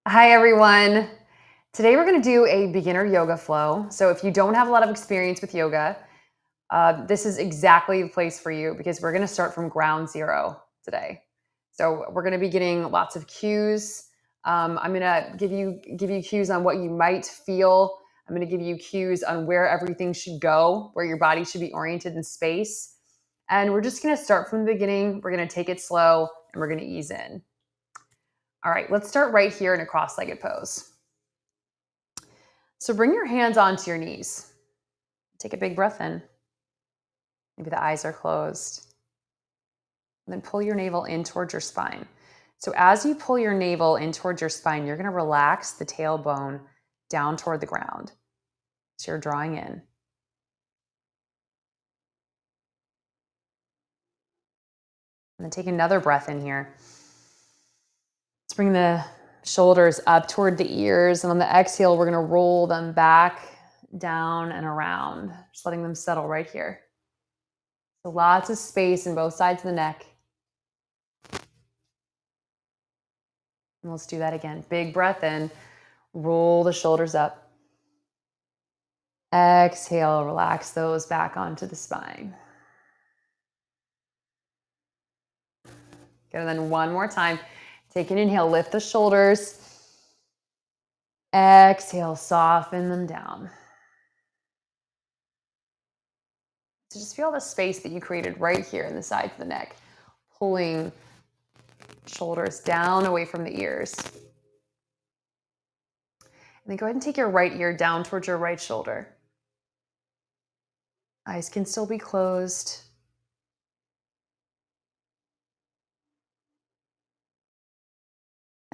Hi, everyone. Today we're going to do a beginner yoga flow. So, if you don't have a lot of experience with yoga, this is exactly the place for you because we're going to start from ground zero today. So, we're going to be getting lots of cues. I'm going to give you cues on what you might feel. I'm going to give you cues on where everything should go, where your body should be oriented in space. And we're just going to start from the beginning. We're going to take it slow and we're going to ease in. All right, let's start right here in a cross legged pose. So bring your hands onto your knees. Take a big breath in. Maybe the eyes are closed. And then pull your navel in towards your spine. So as you pull your navel in towards your spine, you're going to relax the tailbone down toward the ground. So you're drawing in. And then take another breath in here. Let's bring the shoulders up toward the ears. And on the exhale, we're going to roll them back, down, and around. Just letting them settle right here. So lots of space in both sides of the neck. And let's do that again. Big breath in. Roll the shoulders up. Exhale, relax those back onto the spine. Good, and then one more time. Take an inhale, lift the shoulders. Exhale, soften them down. So just feel the space that you created right here in the sides of the neck, pulling shoulders down away from the ears. And then go ahead and take your right ear down towards your right shoulder. Eyes can still be closed.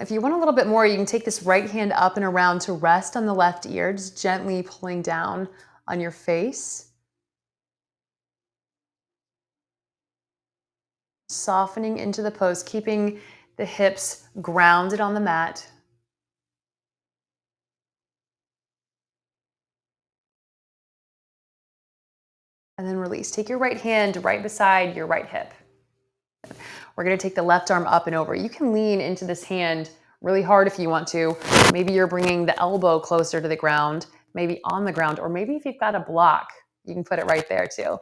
If you want a little bit more, you can take this right hand up and around to rest on the left ear, just gently pulling down on your face. Softening into the pose, keeping the hips grounded on the mat. And then release. Take your right hand right beside your right hip. We're going to take the left arm up and over. You can lean into this hand really hard if you want to. Maybe you're bringing the elbow closer to the ground, maybe on the ground, or maybe if you've got a block, you can put it right there too.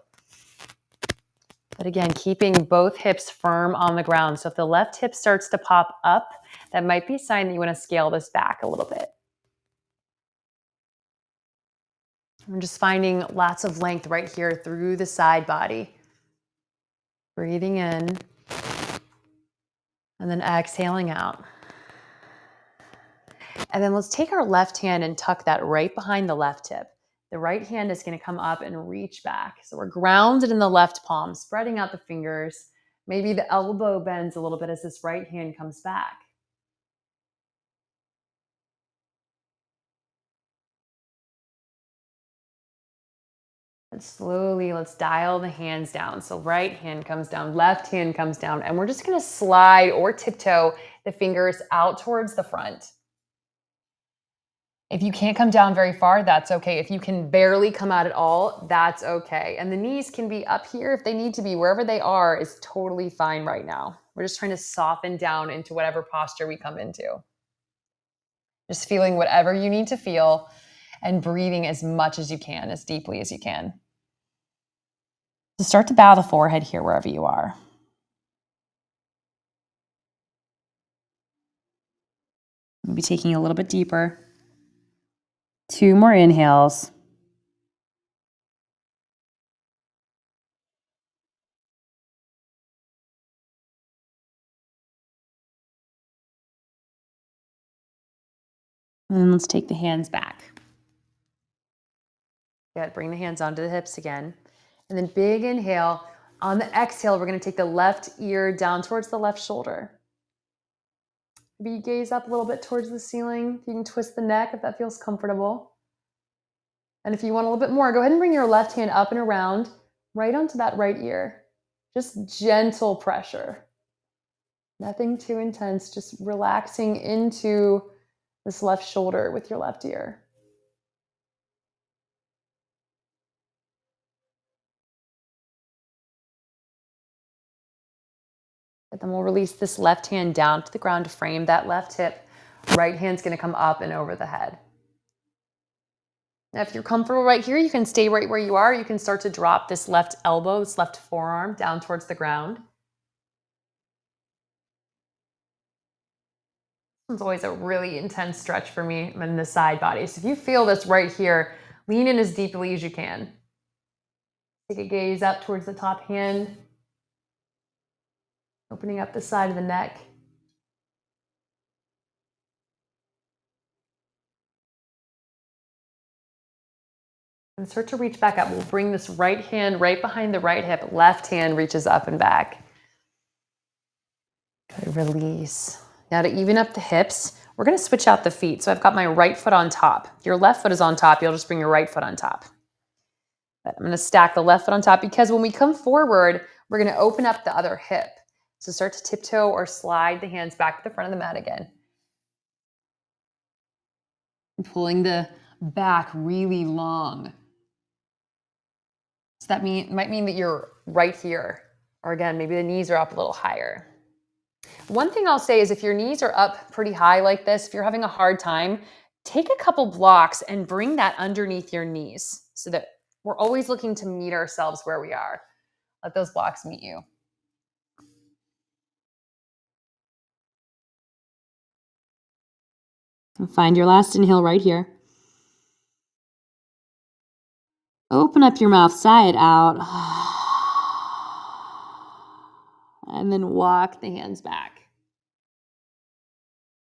But again, keeping both hips firm on the ground. So if the left hip starts to pop up, that might be a sign that you want to scale this back a little bit. I'm just finding lots of length right here through the side body. Breathing in and then exhaling out. And then let's take our left hand and tuck that right behind the left hip. The right hand is going to come up and reach back. So we're grounded in the left palm, spreading out the fingers. Maybe the elbow bends a little bit as this right hand comes back. And slowly, let's dial the hands down. So right hand comes down, left hand comes down, and we're just going to slide or tiptoe the fingers out towards the front. If you can't come down very far, that's okay. If you can barely come out at all, that's okay. And the knees can be up here if they need to be. Wherever they are is totally fine right now. We're just trying to soften down into whatever posture we come into. Just feeling whatever you need to feel and breathing as much as you can, as deeply as you can. So start to bow the forehead here wherever you are. Maybe taking a little bit deeper. 2 more inhales. And then let's take the hands back. Good. Bring the hands onto the hips again. And then big inhale. On the exhale, we're going to take the left ear down towards the left shoulder. Maybe you gaze up a little bit towards the ceiling. You can twist the neck if that feels comfortable. And if you want a little bit more, go ahead and bring your left hand up and around right onto that right ear. Just gentle pressure. Nothing too intense, just relaxing into this left shoulder with your left ear. And then we'll release this left hand down to the ground to frame that left hip. Right hand's gonna come up and over the head. Now, if you're comfortable right here, you can stay right where you are. You can start to drop this left elbow, this left forearm down towards the ground. It's always a really intense stretch for me in the side body. So if you feel this right here, lean in as deeply as you can. Take a gaze up towards the top hand, opening up the side of the neck. And start to reach back up. We'll bring this right hand right behind the right hip. Left hand reaches up and back. Good, release. Now to even up the hips, we're gonna switch out the feet. So I've got my right foot on top. If your left foot is on top, you'll just bring your right foot on top. But I'm gonna stack the left foot on top because when we come forward, we're gonna open up the other hip. So start to tiptoe or slide the hands back to the front of the mat again. And pulling the back really long. So that might mean that you're right here. Or again, maybe the knees are up a little higher. One thing I'll say is if your knees are up pretty high like this, if you're having a hard time, take a couple blocks and bring that underneath your knees so that we're always looking to meet ourselves where we are. Let those blocks meet you. And find your last inhale right here. Open up your mouth, sigh it out. And then walk the hands back.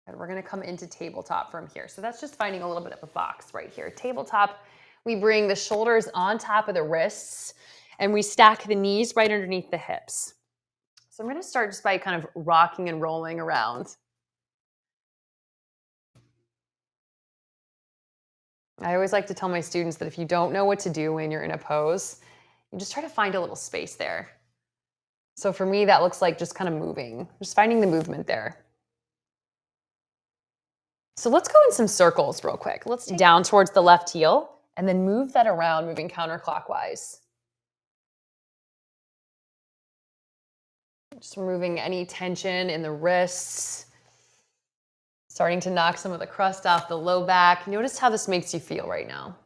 And we're going to come into tabletop from here. So that's just finding a little bit of a box right here. Tabletop, we bring the shoulders on top of the wrists and we stack the knees right underneath the hips. So I'm going to start just by kind of rocking and rolling around. I always like to tell my students that if you don't know what to do when you're in a pose, you just try to find a little space there. So for me, that looks like just kind of moving, just finding the movement there. So let's go in some circles real quick. Let's down towards the left heel and then move that around, moving counterclockwise. Just removing any tension in the wrists. Starting to knock some of the crust off the low back. Notice how this makes you feel right now.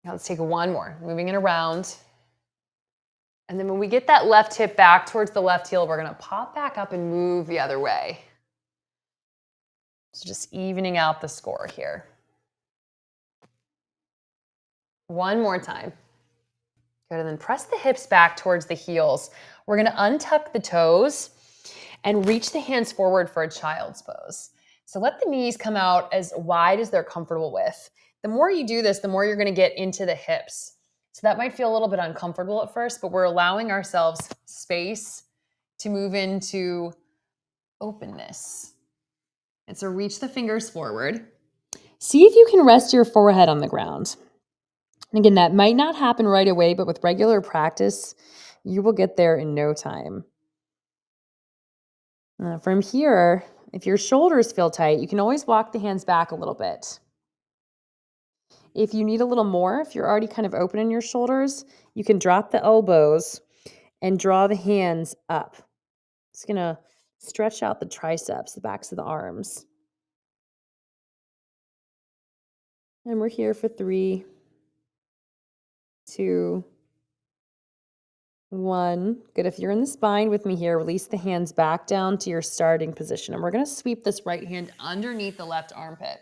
Now let's take one more, moving it around. And then when we get that left hip back towards the left heel, we're gonna pop back up and move the other way. So just evening out the score here. One more time. Good, and then press the hips back towards the heels. We're gonna untuck the toes and reach the hands forward for a child's pose. So let the knees come out as wide as they're comfortable with. The more you do this, the more you're gonna get into the hips. So that might feel a little bit uncomfortable at first, but we're allowing ourselves space to move into openness. And so reach the fingers forward. See if you can rest your forehead on the ground. And again, that might not happen right away, but with regular practice, you will get there in no time. From here, if your shoulders feel tight, you can always walk the hands back a little bit. If you need a little more, if you're already kind of open in your shoulders, you can drop the elbows and draw the hands up. It's going to stretch out the triceps, the backs of the arms. And we're here for 3, 2, 1. Good. If you're in the spine with me here, release the hands back down to your starting position. And we're going to sweep this right hand underneath the left armpit.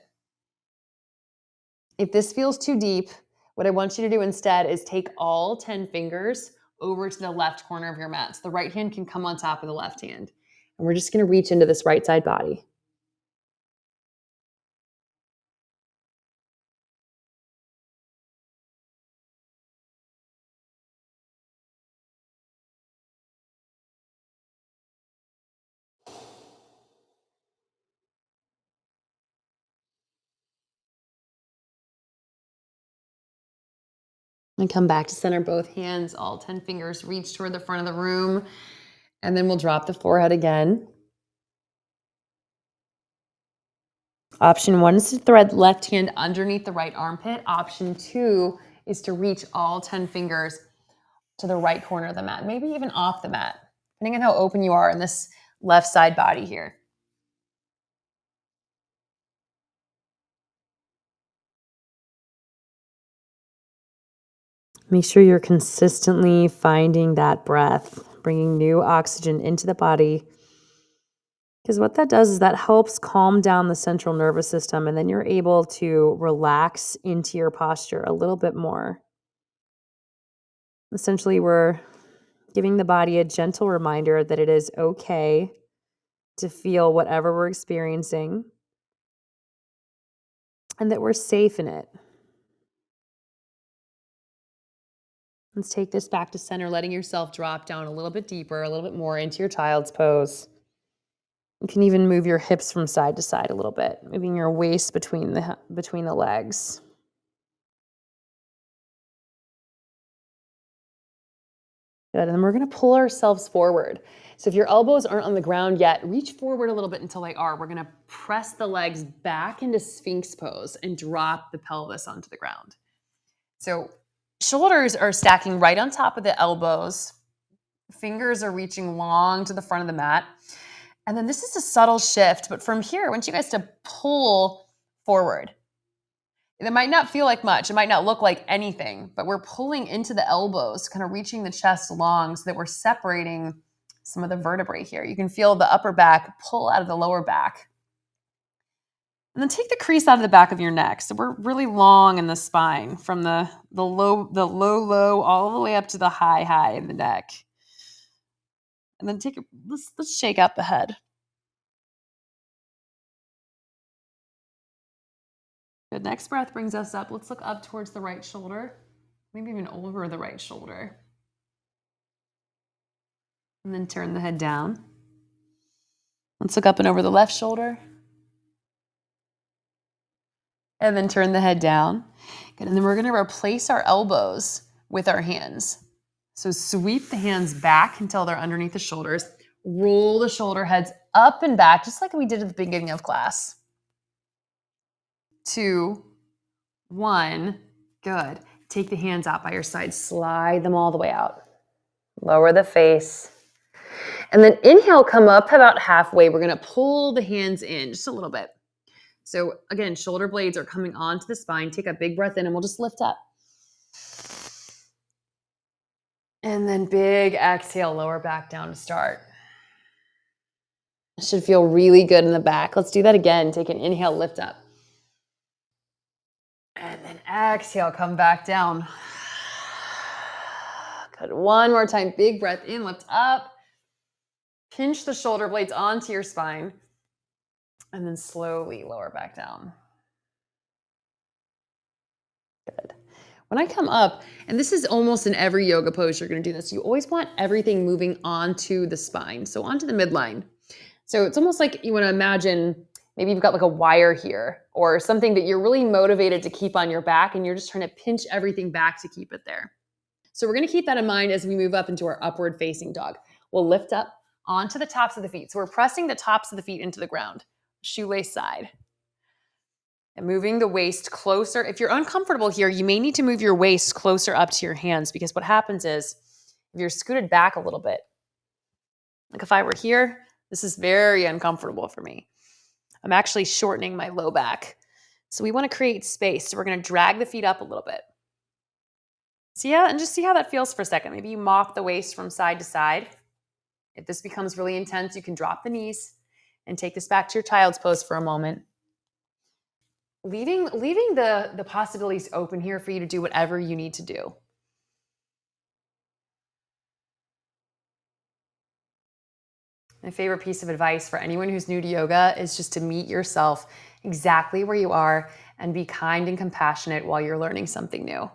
If this feels too deep, what I want you to do instead is take all 10 fingers over to the left corner of your mat. So the right hand can come on top of the left hand. And we're just going to reach into this right side body. And come back to center, both hands, all 10 fingers reach toward the front of the room. And then we'll drop the forehead again. Option 1 is to thread left hand underneath the right armpit. Option 2 is to reach all 10 fingers to the right corner of the mat, maybe even off the mat, depending on how open you are in this left side body here. Make sure you're consistently finding that breath, bringing new oxygen into the body. Because what that does is that helps calm down the central nervous system, and then you're able to relax into your posture a little bit more. Essentially, we're giving the body a gentle reminder that it is okay to feel whatever we're experiencing and that we're safe in it. Let's take this back to center, letting yourself drop down a little bit deeper, a little bit more into your child's pose. You can even move your hips from side to side a little bit, moving your waist between the legs. Good. And then we're going to pull ourselves forward. So if your elbows aren't on the ground yet, reach forward a little bit until they are. We're going to press the legs back into Sphinx pose and drop the pelvis onto the ground. So shoulders are stacking right on top of the elbows. Fingers are reaching long to the front of the mat. And then this is a subtle shift, but from here, I want you guys to pull forward. It might not feel like much. It might not look like anything, but we're pulling into the elbows, kind of reaching the chest long so that we're separating some of the vertebrae here. You can feel the upper back pull out of the lower back. And then take the crease out of the back of your neck. So we're really long in the spine from the low all the way up to the high in the neck. And then let's shake out the head. Good. Next breath brings us up. Let's look up towards the right shoulder, maybe even over the right shoulder. And then turn the head down. Let's look up and over the left shoulder. And then turn the head down. Good. And then we're going to replace our elbows with our hands. So sweep the hands back until they're underneath the shoulders. Roll the shoulder heads up and back, just like we did at the beginning of class. 2, 1. Good. Take the hands out by your side. Slide them all the way out. Lower the face. And then inhale, come up about halfway. We're going to pull the hands in just a little bit. So again, shoulder blades are coming onto the spine. Take a big breath in and we'll just lift up. And then big exhale, lower back down to start. It should feel really good in the back. Let's do that again. Take an inhale, lift up. And then exhale, come back down. Good. One more time. Big breath in, lift up. Pinch the shoulder blades onto your spine. And then slowly lower back down. Good. When I come up, and this is almost in every yoga pose you're going to do this, you always want everything moving onto the spine, so onto the midline. So it's almost like you want to imagine maybe you've got like a wire here or something that you're really motivated to keep on your back and you're just trying to pinch everything back to keep it there. So we're going to keep that in mind as we move up into our upward facing dog. We'll lift up onto the tops of the feet. So we're pressing the tops of the feet into the ground, shoelace side. And moving the waist closer. If you're uncomfortable here, you may need to move your waist closer up to your hands because what happens is if you're scooted back a little bit, like if I were here, this is very uncomfortable for me. I'm actually shortening my low back. So we want to create space. So we're going to drag the feet up a little bit. So yeah, and just see how that feels for a second. Maybe you mop the waist from side to side. If this becomes really intense, you can drop the knees and take this back to your child's pose for a moment. Leaving the possibilities open here for you to do whatever you need to do. My favorite piece of advice for anyone who's new to yoga is just to meet yourself exactly where you are and be kind and compassionate while you're learning something new.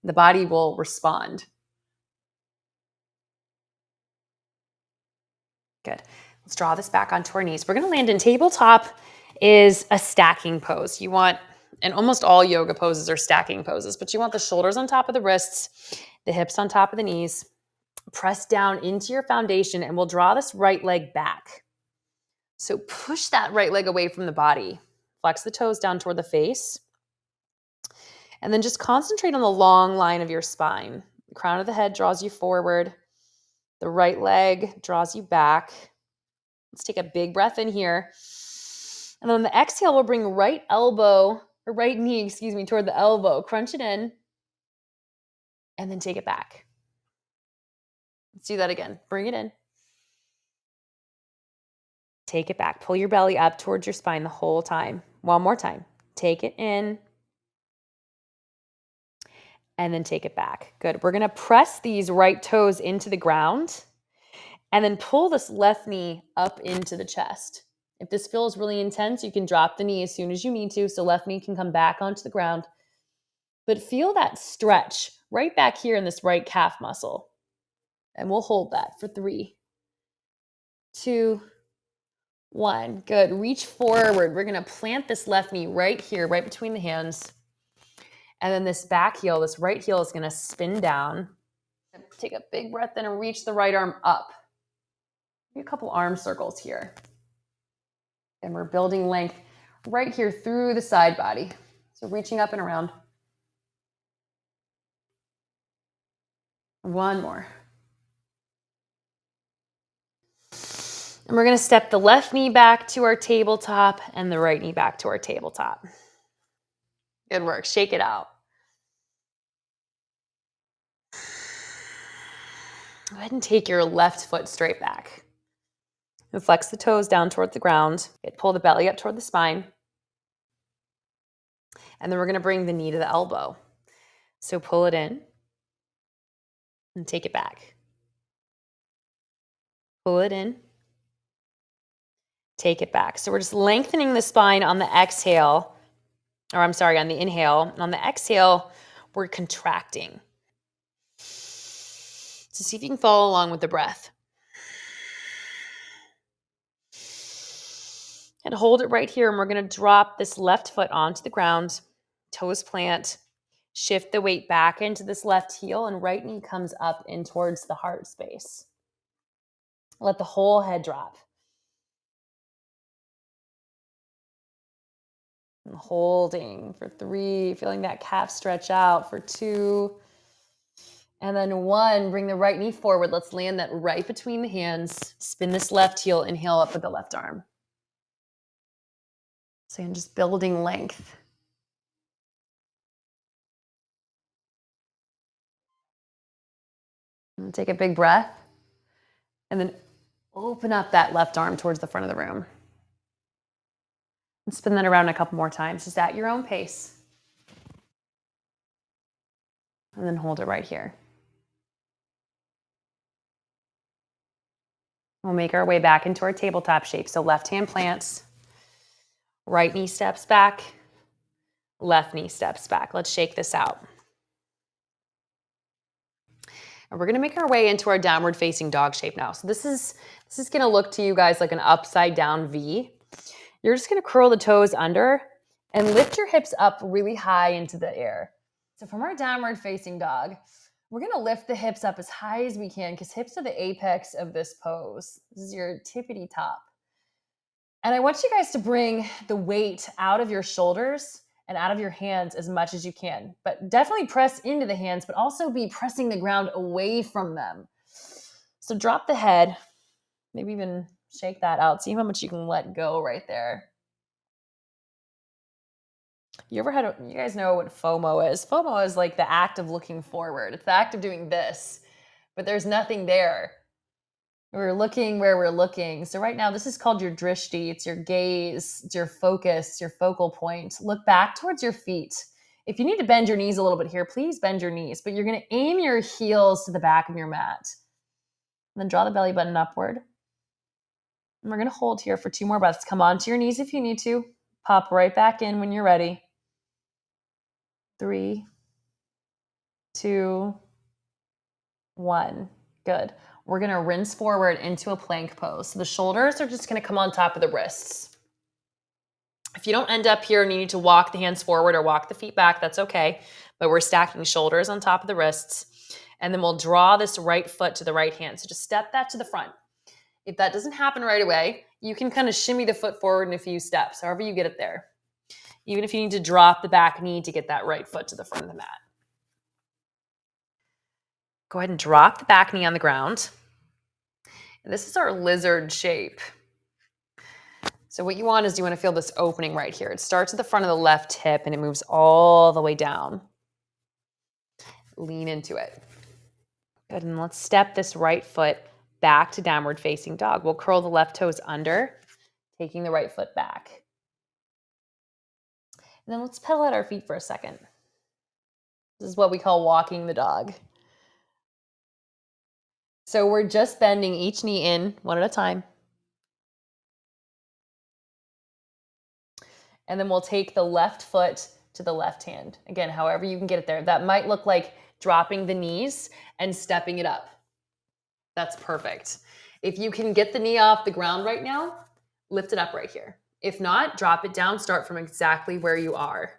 The body will respond. Good. Let's draw this back onto our knees. We're going to land in tabletop is a stacking pose. You want, and almost all yoga poses are stacking poses, but you want the shoulders on top of the wrists, the hips on top of the knees. Press down into your foundation and we'll draw this right leg back. So push that right leg away from the body. Flex the toes down toward the face. And then just concentrate on the long line of your spine. The crown of the head draws you forward. The right leg draws you back. Let's take a big breath in here. And then on the exhale, we'll bring right knee, toward the elbow. Crunch it in. And then take it back. Let's do that again. Bring it in. Take it back. Pull your belly up towards your spine the whole time. One more time. Take it in. And then take it back. Good. We're going to press these right toes into the ground and then pull this left knee up into the chest. If this feels really intense, you can drop the knee as soon as you need to, so left knee can come back onto the ground. But feel that stretch right back here in this right calf muscle. And we'll hold that for 3, 2, 1. Good. Reach forward. We're going to plant this left knee right here, right between the hands. And then this back heel, this right heel is going to spin down. Take a big breath in and reach the right arm up. Do a couple arm circles here. And we're building length right here through the side body. So reaching up and around. One more. And we're going to step the left knee back to our tabletop and the right knee back to our tabletop. Good work. Shake it out. Go ahead and take your left foot straight back. And flex the toes down toward the ground. Pull the belly up toward the spine. And then we're going to bring the knee to the elbow. So pull it in and take it back. Pull it in. Take it back. So we're just lengthening the spine on the exhale, on the inhale. And on the exhale, we're contracting. So see if you can follow along with the breath. And hold it right here. And we're going to drop this left foot onto the ground. Toes plant. Shift the weight back into this left heel. And right knee comes up in towards the heart space. Let the whole head drop. And holding for 3. Feeling that calf stretch out for 2. And then 1, bring the right knee forward. Let's land that right between the hands. Spin this left heel, inhale up with the left arm. So I'm just building length. And take a big breath. And then open up that left arm towards the front of the room. And spin that around a couple more times, just at your own pace. And then hold it right here. We'll make our way back into our tabletop shape. So left hand plants, right knee steps back, left knee steps back. Let's shake this out. And we're going to make our way into our downward facing dog shape now. So this is going to look to you guys like an upside down V. You're just going to curl the toes under and lift your hips up really high into the air. So from our downward facing dog, we're going to lift the hips up as high as we can because hips are the apex of this pose. This is your tippity top. And I want you guys to bring the weight out of your shoulders and out of your hands as much as you can. But definitely press into the hands, but also be pressing the ground away from them. So drop the head, maybe even shake that out. See how much you can let go right there. You guys know what FOMO is? FOMO is like the act of looking forward. It's the act of doing this, but there's nothing there. We're looking where we're looking. So right now, this is called your drishti. It's your gaze, it's your focus, your focal point. Look back towards your feet. If you need to bend your knees a little bit here, please bend your knees, but you're going to aim your heels to the back of your mat. And then draw the belly button upward. And we're going to hold here for 2 more breaths. Come onto your knees if you need to. Pop right back in when you're ready. 3, 2, 1. Good. We're going to rinse forward into a plank pose. So the shoulders are just going to come on top of the wrists. If you don't end up here and you need to walk the hands forward or walk the feet back, that's okay. But we're stacking shoulders on top of the wrists. And then we'll draw this right foot to the right hand. So just step that to the front. If that doesn't happen right away, you can kind of shimmy the foot forward in a few steps, however you get it there. Even if you need to drop the back knee to get that right foot to the front of the mat. Go ahead and drop the back knee on the ground. And this is our lizard shape. So what you want is you want to feel this opening right here. It starts at the front of the left hip and it moves all the way down. Lean into it. Good, and let's step this right foot back to downward facing dog. We'll curl the left toes under, taking the right foot back. And then let's pedal out our feet for a second. This is what we call walking the dog. So we're just bending each knee in one at a time. And then we'll take the left foot to the left hand. Again, however you can get it there. That might look like dropping the knees and stepping it up. That's perfect. If you can get the knee off the ground right now, lift it up right here. If not, drop it down, start from exactly where you are.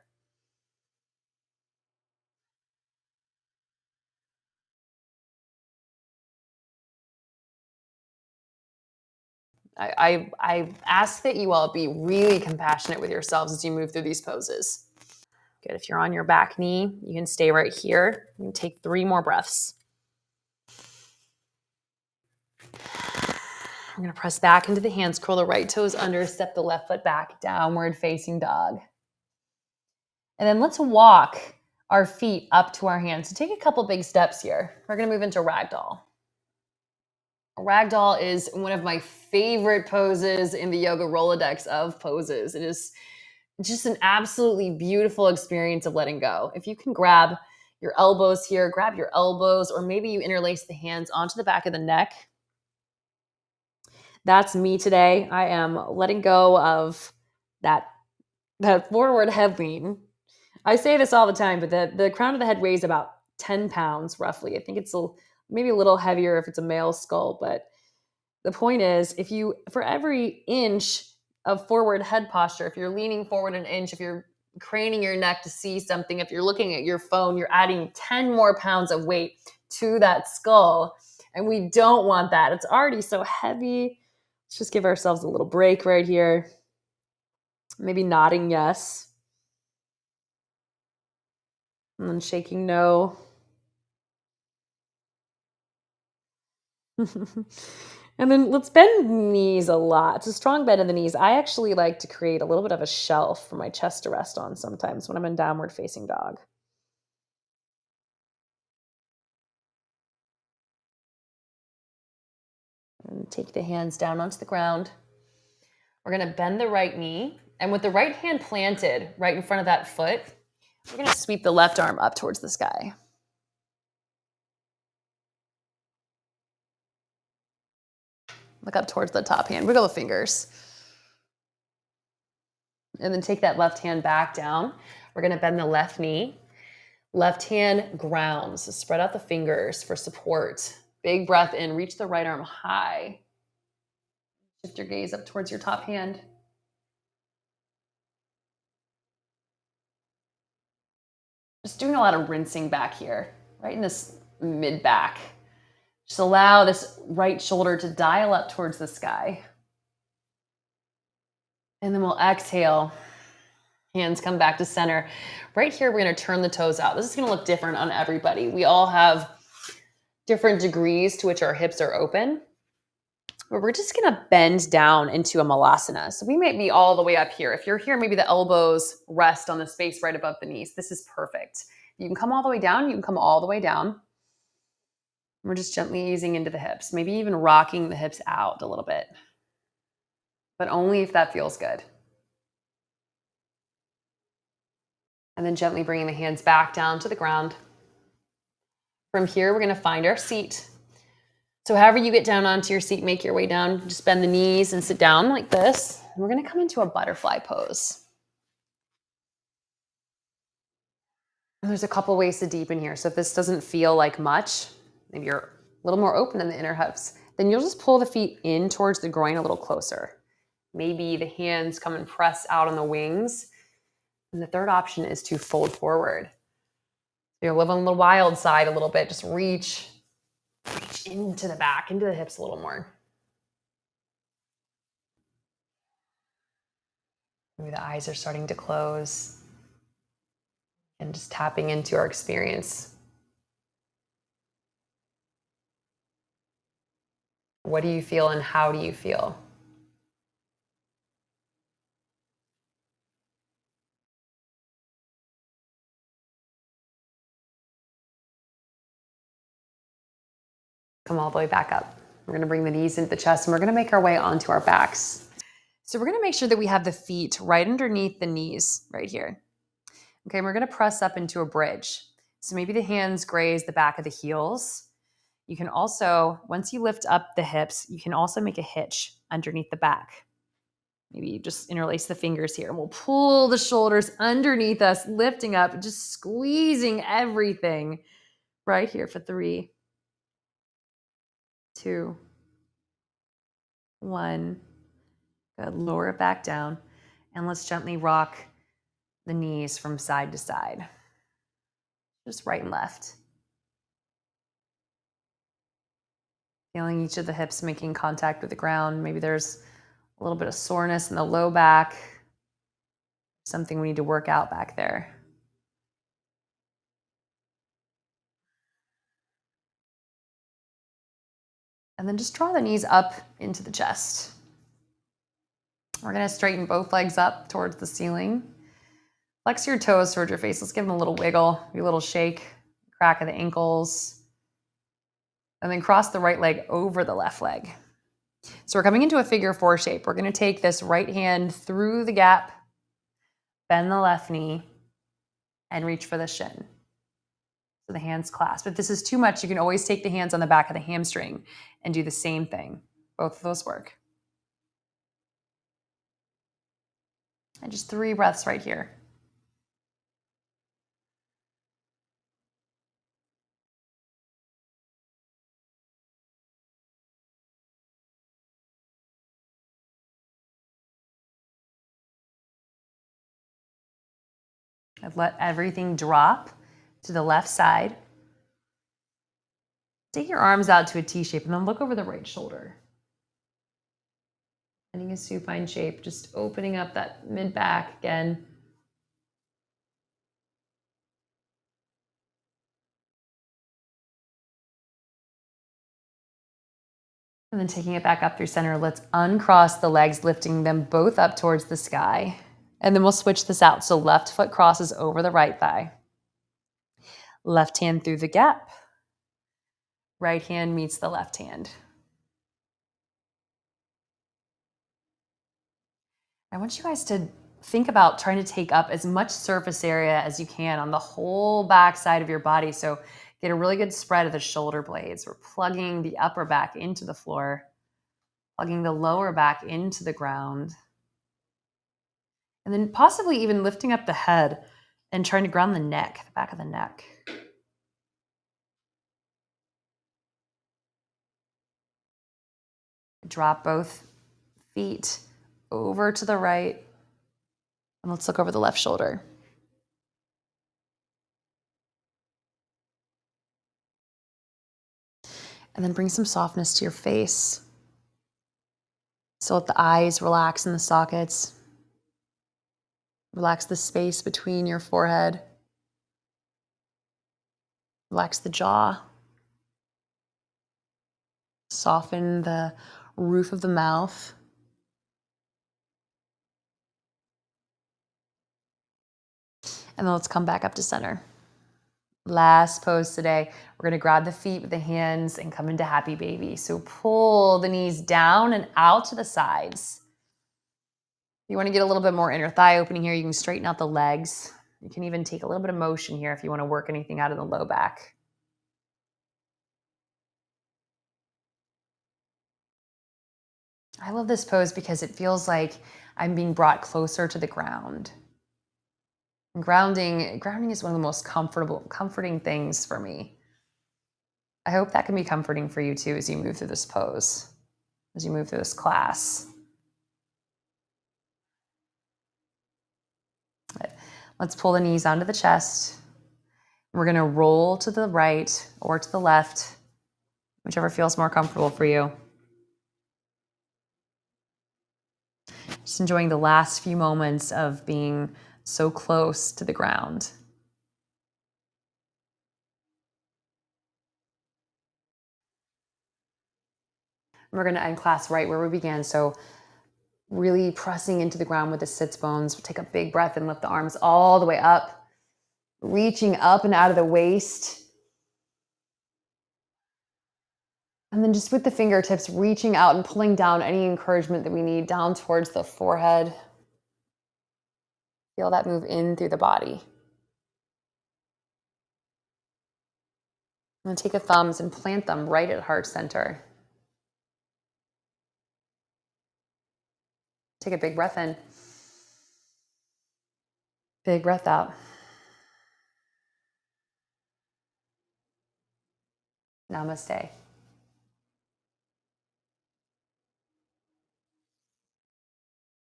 I ask that you all be really compassionate with yourselves as you move through these poses. Good. If you're on your back knee, you can stay right here. You can take 3 more breaths. I'm going to press back into the hands, curl the right toes under, step the left foot back, downward facing dog. And then let's walk our feet up to our hands. So take a couple big steps here. We're going to move into ragdoll. Ragdoll is one of my favorite poses in the yoga Rolodex of poses. It is just an absolutely beautiful experience of letting go. If you can grab your elbows here, grab your elbows, or maybe you interlace the hands onto the back of the neck. That's me today. I am letting go of that forward head lean. I say this all the time, but the crown of the head weighs about 10 pounds roughly. I think it's maybe a little heavier if it's a male skull, but the point is, for every inch of forward head posture, if you're leaning forward an inch, if you're craning your neck to see something, if you're looking at your phone, you're adding 10 more pounds of weight to that skull. And we don't want that. It's already so heavy. Let's just give ourselves a little break right here. Maybe nodding yes. And then shaking no. And then let's bend knees a lot. It's a strong bend in the knees. I actually like to create a little bit of a shelf for my chest to rest on sometimes when I'm in downward facing dog. And take the hands down onto the ground. We're going to bend the right knee. And with the right hand planted right in front of that foot, we're going to sweep the left arm up towards the sky. Look up towards the top hand. Wiggle the fingers. And then take that left hand back down. We're going to bend the left knee. Left hand grounds. So spread out the fingers for support. Big breath in. Reach the right arm high. Shift your gaze up towards your top hand. Just doing a lot of rinsing back here, right in this mid back. Just allow this right shoulder to dial up towards the sky. And then we'll exhale. Hands come back to center. Right here, we're going to turn the toes out. This is going to look different on everybody. We all have different degrees to which our hips are open. But we're just going to bend down into a malasana. So we might be all the way up here. If you're here, maybe the elbows rest on the space right above the knees. This is perfect. You can come all the way down. You can come all the way down. We're just gently easing into the hips, maybe even rocking the hips out a little bit, but only if that feels good. And then gently bringing the hands back down to the ground. From here, we're going to find our seat. So however you get down onto your seat, make your way down. Just bend the knees and sit down like this. And we're going to come into a butterfly pose. And there's a couple ways to deepen here. So if this doesn't feel like much, maybe you're a little more open in the inner hips, then you'll just pull the feet in towards the groin a little closer. Maybe the hands come and press out on the wings. And the third option is to fold forward. You're living on the wild side a little bit. Just reach into the back, into the hips a little more. Maybe the eyes are starting to close. And just tapping into our experience. What do you feel and how do you feel? Come all the way back up. We're gonna bring the knees into the chest and we're gonna make our way onto our backs. So we're gonna make sure that we have the feet right underneath the knees right here. Okay, and we're gonna press up into a bridge. So maybe the hands graze the back of the heels. You can also, once you lift up the hips, you can also make a hitch underneath the back. Maybe you just interlace the fingers here and we'll pull the shoulders underneath us, lifting up, just squeezing everything right here for 3, 2, 1. Good. Lower it back down. And let's gently rock the knees from side to side, just right and left. Feeling each of the hips making contact with the ground. Maybe there's a little bit of soreness in the low back, something we need to work out back there. And then just draw the knees up into the chest. We're going to straighten both legs up towards the ceiling. Flex your toes towards your face. Let's give them a little wiggle, a little shake, crack of the ankles. And then cross the right leg over the left leg. So we're coming into a figure 4 shape. We're going to take this right hand through the gap, bend the left knee, and reach for the shin. So the hands clasp. If this is too much, you can always take the hands on the back of the hamstring and do the same thing. Both of those work. And just 3 breaths right here. And let everything drop to the left side. Take your arms out to a T shape and then look over the right shoulder. Finding a supine shape, just opening up that mid back again. And then taking it back up through center, let's uncross the legs, lifting them both up towards the sky. And then we'll switch this out. So left foot crosses over the right thigh. Left hand through the gap. Right hand meets the left hand. I want you guys to think about trying to take up as much surface area as you can on the whole back side of your body. So get a really good spread of the shoulder blades. We're plugging the upper back into the floor, plugging the lower back into the ground, and then possibly even lifting up the head and trying to ground the neck, the back of the neck. Drop both feet over to the right, and let's look over the left shoulder. And then bring some softness to your face. So let the eyes relax in the sockets. Relax the space between your forehead. Relax the jaw. Soften the roof of the mouth. And then let's come back up to center. Last pose today. We're going to grab the feet with the hands and come into happy baby. So pull the knees down and out to the sides. If you want to get a little bit more inner thigh opening here, you can straighten out the legs. You can even take a little bit of motion here if you want to work anything out of the low back. I love this pose because it feels like I'm being brought closer to the ground. And grounding is one of the most comforting things for me. I hope that can be comforting for you too as you move through this pose, as you move through this class. Let's pull the knees onto the chest. We're going to roll to the right or to the left, whichever feels more comfortable for you. Just enjoying the last few moments of being so close to the ground. We're going to end class right where we began. So really pressing into the ground with the sits bones. Take a big breath and lift the arms all the way up, reaching up and out of the waist. And then just with the fingertips, reaching out and pulling down any encouragement that we need down towards the forehead. Feel that move in through the body. And then take the thumbs and plant them right at heart center. Take a big breath in. Big breath out. Namaste.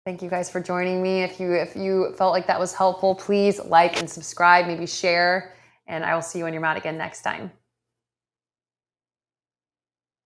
Thank you guys for joining me. If you felt like that was helpful, please like and subscribe, maybe share, and I will see you on your mat again next time.